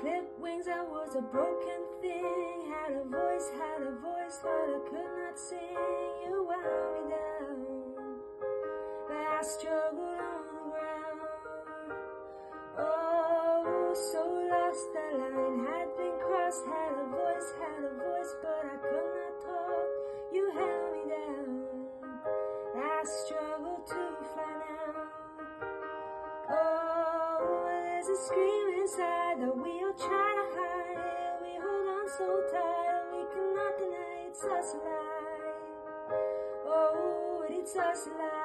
Clipped wings, I was a broken thing. Had a voice, but I could not sing. You wound me down, but I struggled on the ground. Oh, so lost, that line had been crossed. Had a voice, but I could not talk. You held me down, I struggle to fly now. Oh, there's a scream inside that we all try to hide. We hold on so tight, we cannot deny it's us alive. Oh, it's us alive.